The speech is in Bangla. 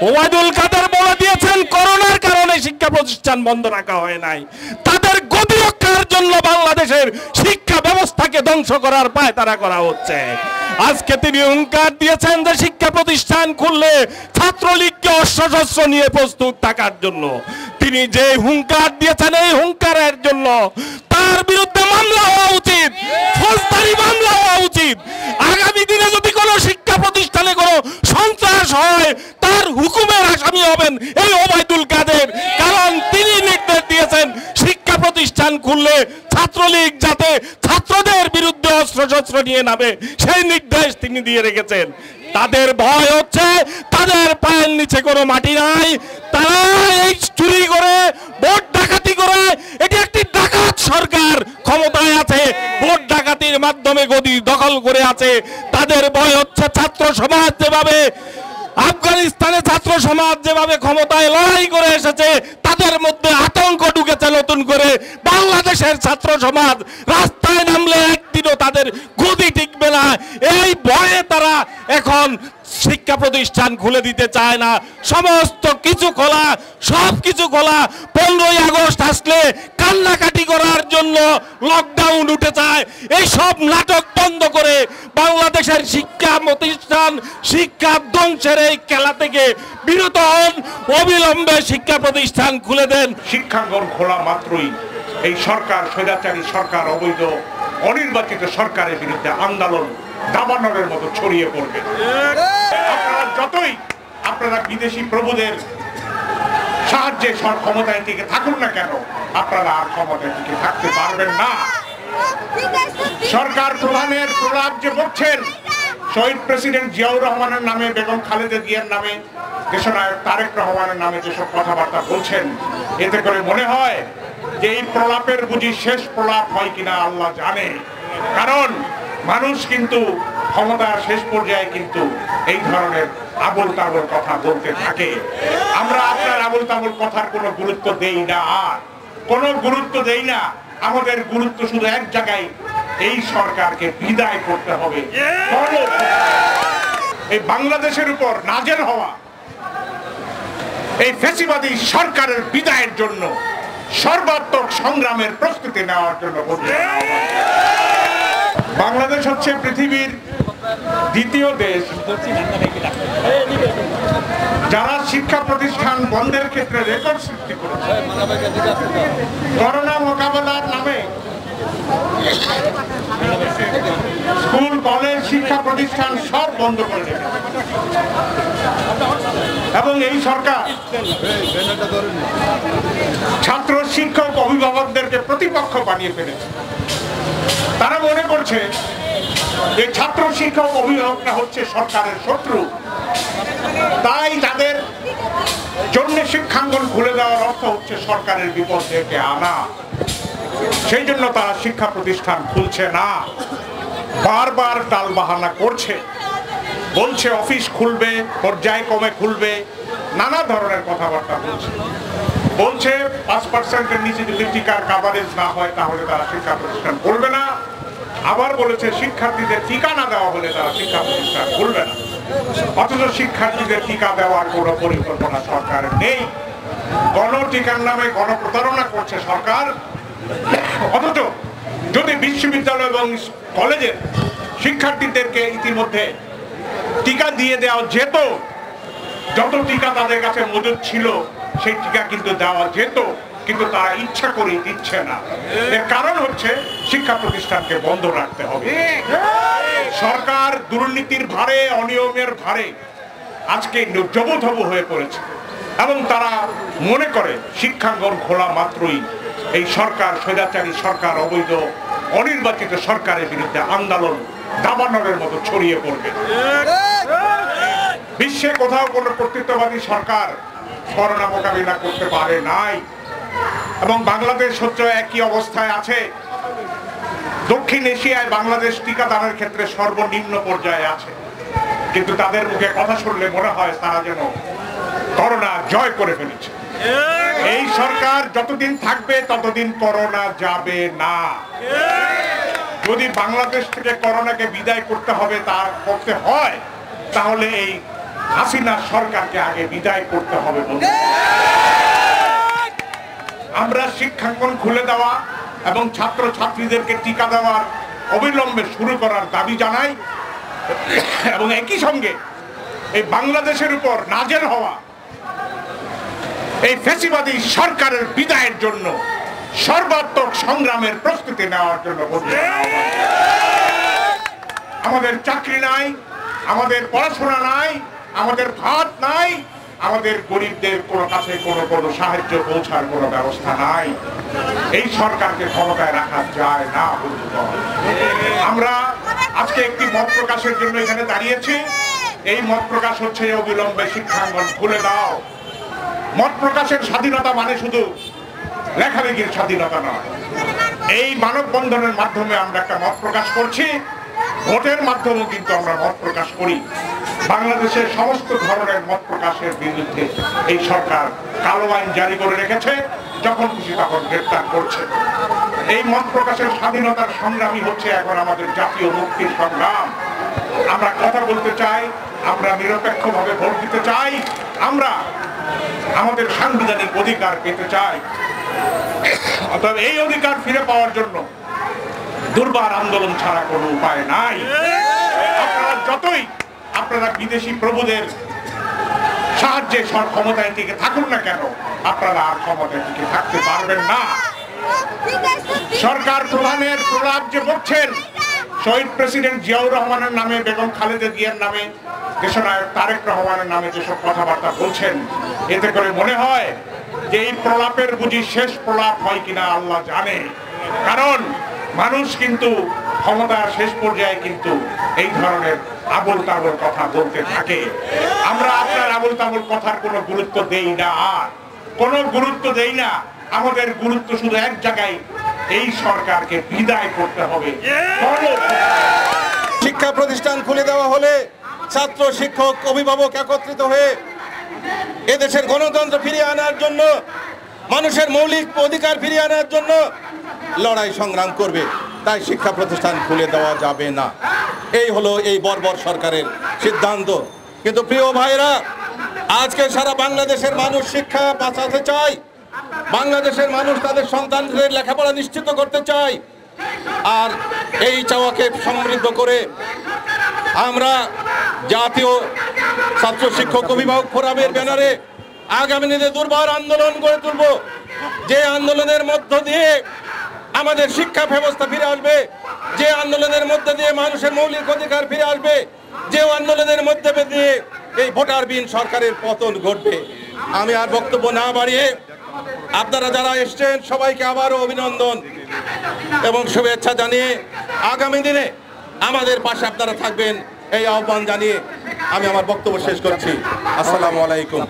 ওবায়দুল কাদের বলে দিয়েছেন করোনার কারণে শিক্ষা প্রতিষ্ঠান বন্ধ রাখা হয় নাই, তাদের গতি রক্ষার জন্য বাংলাদেশের শিক্ষা ব্যবস্থাকে ধ্বংস করার পায়তারা করা হচ্ছে। আজকে তিনি হুঙ্কার দিয়েছেন যে শিক্ষা প্রতিষ্ঠান খুললে ছাত্রলীগকে অস্ত্রশস্ত্র নিয়ে প্রস্তুত থাকার জন্য। তিনি যে হুঙ্কার দিয়েছেন এই হুঙ্কারের জন্য তার বিরুদ্ধে মামলা হওয়া উচিত, ফৌজদারি মামলা হওয়া উচিত। আগামী দিনে যদি কোনো শিক্ষা প্রতিষ্ঠানে কোনো সন্ত্রাস হয় তার হুকুমের আসামি হবেন এই ওবায়দুল কাদের, কারণ তিনি নির্দেশ দিয়েছেন শিক্ষা প্রতিষ্ঠান খুললে ছাত্রলীগ যাতে ছাত্রদের বিরুদ্ধে অস্ত্রশস্ত্র নিয়ে নামে সেই নির্দেশ তিনি দিয়ে রেখেছেন। তাদের ভয় হচ্ছে তাদের পায়ের নিচে কোনো মাটি নাই, তারা এই চুরি করে ভোট ডাকাতি করে, এটি একটি ডাকাত সরকার ক্ষমতায় আছে, ভোট ডাকাতির মাধ্যমে গদি দখল করে আছে। তাদের ভয় হচ্ছে ছাত্র সমাজ যেভাবে আফগানিস্তানে ছাত্র সমাজ যেভাবে ক্ষমতায় লড়াই করে এসেছে তাদের মধ্যে আতঙ্ক ঢুকেছে নতুন করে। বাংলাদেশের ছাত্র সমাজ রাস্তায় নামলে একদিনও তাদের গদি টিকবে না, এই ভয়ে তারা এখন শিক্ষা প্রতিষ্ঠান খুলে দিতে চায় না। সমস্ত কিছু খোলা, সব কিছু খোলা। 15ই আগস্ট আসলে কান্নাকাটি করার জন্য লকডাউন উঠে যায়। এই সব নাটক বন্ধ করে বাংলাদেশের শিক্ষা প্রতিষ্ঠান শিক্ষা ধ্বংসের এই খেলা থেকে বিরত হন, অবিলম্বে শিক্ষা প্রতিষ্ঠান খুলে দেন। শিক্ষাঙ্গন খোলা মাত্রই এই সরকার, স্বৈরাচারী সরকার, অবৈধ অনির্বাচিত সরকারের বিরুদ্ধে আন্দোলন দাবানলের মতো ছড়িয়ে পড়বে। আপনারা যতই আপনারা বিদেশি প্রভুদের সাহায্যে ক্ষমতায় টিকে থাকুন না কেন, আপনারা আর ক্ষমতায় টিকে থাকতে পারবেন না। সরকার প্রধানের প্রলাপ যে বলছেন, শহীদ প্রেসিডেন্ট জিয়াউর রহমানের নামে, বেগম খালেদা জিয়ার নামে, দেশনায়ক তারেক রহমানের নামে যেসব কথাবার্তা বলছেন, এতে করে মনে হয় যে এই প্রলাপের বুঝি শেষ প্রলাপ হয় কিনা আল্লাহ জানে। কারণ মানুষ কিন্তু ক্ষমতার শেষ পর্যায়ে কিন্তু এই ধরনের আবল তাবল কথা বলতে থাকে। আমরা আপনার আবল তাবল কথার কোনো গুরুত্ব দেই না, আর কোনো গুরুত্ব দেই না। আমাদের গুরুত্ব শুধু এক জায়গায়, এই সরকারকে বিদায় করতে হবে। এই বাংলাদেশের উপর নাজেল হওয়া এই ফ্যাসিবাদী সরকারের বিদায়ের জন্য সর্বাত্মক সংগ্রামের প্রস্তুতি নেওয়ার জন্য বলছে। বাংলাদেশ হচ্ছে পৃথিবীর দ্বিতীয় দেশ যারা শিক্ষা প্রতিষ্ঠান বন্ধের ক্ষেত্রে রেকর্ড সৃষ্টি করেছে। করোনা মোকাবেলার নামে স্কুল, কলেজ, শিক্ষা প্রতিষ্ঠান সব বন্ধ করে দেবে এবং এই সরকার ছাত্র, শিক্ষক, অভিভাবকদেরকে প্রতিপক্ষ বানিয়ে ফেলেছে। তারা মনে করছে যে ছাত্র, শিক্ষক, অভিভাবকরা হচ্ছে সরকারের শত্রু, তাই তাদের জন্য শিক্ষাঙ্গন খুলে দেওয়ার অর্থ হচ্ছে সরকারের বিপদ থেকে আনা। সেই জন্য তারা শিক্ষা প্রতিষ্ঠান খুলছে না, বারবার টালবাহানা করছে, বলছে অফিস খুলবে, পর্যায়ক্রমে খুলবে, নানা ধরনের কথাবার্তা বলছে। বলছে 5%-এর নিচে যদি টিকার কাভারেজ না হয় তাহলে তারা শিক্ষা প্রতিষ্ঠান খুলবে না। আবার বলেছে শিক্ষার্থীদের টিকা না দেওয়া হলে তারা শিক্ষা প্রতিষ্ঠান খুলবে না। অথচ শিক্ষার্থীদের টিকা দেওয়ার কোনো পরিকল্পনা সরকারের নেই। গণটিকার নামে গণপ্রতারণা করছে সরকার। অথচ যদি বিশ্ববিদ্যালয় এবং কলেজের শিক্ষার্থীদেরকে ইতিমধ্যে টিকা দিয়ে দেওয়া যেত, যত টিকা তাদের কাছে মজুদ ছিল সেই টিকা কিন্তু দেওয়া যেত, কিন্তু তারা ইচ্ছা করে দিচ্ছে না। এর কারণ হচ্ছে শিক্ষা প্রতিষ্ঠানকে বন্ধ রাখতে হবে। সরকার দুর্নীতির ভারে, অনিয়মের ভারে আজকে জবথবু হয়ে পড়েছে এবং তারা মনে করে শিক্ষাঙ্গন খোলা মাত্রই এই সরকার, স্বৈরাচারী সরকার, অবৈধ অনির্বাচিত সরকারের বিরুদ্ধে আন্দোলন দাবানলের মতো ছড়িয়ে পড়বে। বিশ্বে কোথাও কোনো কর্তৃত্ববাদী সরকার করোনা মোকাবিলা করতে পারে নাই এবং বাংলাদেশ হচ্ছে একই অবস্থায় আছে। দক্ষিণ এশিয়ায় বাংলাদেশ টিকাদানের ক্ষেত্রে সর্বনিম্ন পর্যায়ে আছে, কিন্তু তাদের মুখে কথা শুনলে মনে হয় তারা যেন করোনা জয় করে ফেলেছে। এই সরকার যতদিন থাকবে ততদিন করোনা যাবে না। যদি বাংলাদেশ থেকে করোনাকে বিদায় করতে হবে, তা করতে হয়, তাহলে এই হাসিনা সরকারকে আগে বিদায় করতে হবে। আমরা শিক্ষাঙ্গন খুলে দেওয়া এবং ছাত্র ছাত্রীদেরকে টিকা দেওয়ার অবিলম্বে শুরু করার দাবি জানাই এবং একই সঙ্গে এই বাংলাদেশের উপর নাজেল হওয়া এই ফ্যাসিবাদী সরকারের বিদায়ের জন্য সর্বাত্মক সংগ্রামের প্রস্তুতি নেওয়ার জন্য আমাদের চাকরি নাই, আমাদের পড়াশোনা নাই, আমাদের ভাত নাই, আমাদের গরিবদের কোনো কাছে কোনো সাহায্য পৌঁছার কোনো ব্যবস্থা নাই। এই সরকারকে ক্ষমতায় রাখা যায় না। আমরা আজকে একটি মত প্রকাশের জন্য এখানে দাঁড়িয়েছি। এই মত প্রকাশ হচ্ছে অবিলম্বে শিক্ষাঙ্গন খুলে দাও। মত প্রকাশের স্বাধীনতা মানে শুধু লেখালেখির স্বাধীনতা নয়। এই মানববন্ধনের মাধ্যমে আমরা একটা মত প্রকাশ করছি, ভোটের মাধ্যমেও কিন্তু আমরা মত প্রকাশ করি। বাংলাদেশের সমস্ত ধরনের মত প্রকাশের বিরুদ্ধে এই সরকার কালো আইন জারি করে রেখেছে, যখন খুশি তখন গ্রেফতার করছে। এই মত প্রকাশের স্বাধীনতার সংগ্রামী হচ্ছে এখন আমাদের জাতীয় মুক্তির সংগ্রাম। আমরা কথা বলতে চাই, আমরা নিরপেক্ষভাবে ভোট দিতে চাই, আমরা আমাদের সাংবিধানিক অধিকার পেতে চাই। অতএব এই অধিকার ফিরে পাওয়ার জন্য দুর্বার আন্দোলন ছাড়া কোনো উপায় নাই। আপনারা যতই আপনারা বিদেশি প্রভুদের সাহায্যে ক্ষমতায় টিকে থাকুন না কেন, আপনারা আর ক্ষমতায় টিকে থাকতে পারবেন না। সরকার প্রধানের প্রলাপ যে বলছেন, শহীদ প্রেসিডেন্ট জিয়াউর রহমানের নামে, বেগম খালেদা জিয়ার নামে, দেশনায়ক তারেক রহমানের নামে যেসব কথাবার্তা বলছেন, এতে করে মনে হয় যে এই প্রলাপের বুঝি শেষ প্রলাপ হয় কিনা আল্লাহ জানে। কারণ মানুষ কিন্তু ক্ষমতার শেষ পর্যায়ে কিন্তু এই ধরনের আবল তাবল কথা বলতে থাকে। আমরা আপনার আবল তাবল কথার কোনো গুরুত্ব দেই না, আর কোনো গুরুত্ব দেই না। আমাদের গুরুত্ব শুধু এক জায়গায়, এই সরকারকে বিদায় করতে হবে। শিক্ষা প্রতিষ্ঠান খুলে দেওয়া হলে ছাত্র, শিক্ষক, অভিভাবক একত্রিত হয়ে এদেশের গণতন্ত্র ফিরিয়ে আনার জন্য, মানুষের মৌলিক অধিকার ফিরিয়ে আনার জন্য লড়াই সংগ্রাম করবে। তাই শিক্ষা প্রতিষ্ঠান খুলে দেওয়া যাবে না। এই হলো এই বর্বর সরকারের সিদ্ধান্ত। কিন্তু প্রিয় ভাইরা, আজকে সারা বাংলাদেশের মানুষ শিক্ষা বাঁচাতে চায়, বাংলাদেশের মানুষ তাদের সন্তানদের লেখাপড়া নিশ্চিত করতে চায়। আর এই চাওয়াকে সমৃদ্ধ করে আমরা জাতীয় ছাত্র, শিক্ষক, অভিভাবক ফোরামের ব্যানারে আগামী দিনে দুর্বার আন্দোলন গড়ে তুলব, যে আন্দোলনের মধ্য দিয়ে আমাদের শিক্ষা ব্যবস্থা ফিরে আসবে, যে আন্দোলনের মধ্যে দিয়ে মানুষের মৌলিক অধিকার ফিরে আসবে, যে আন্দোলনের মধ্যে দিয়ে এই ভোটারবিহীন সরকারের পতন ঘটবে। আমি আর বক্তব্য না বাড়িয়ে আপনারা যারা এসছেন সবাইকে আবারও অভিনন্দন এবং শুভেচ্ছা জানিয়ে আগামী দিনে আমাদের পাশে আপনারা থাকবেন এই আহ্বান জানিয়ে আমি আমার বক্তব্য শেষ করছি। আসসালামু আলাইকুম।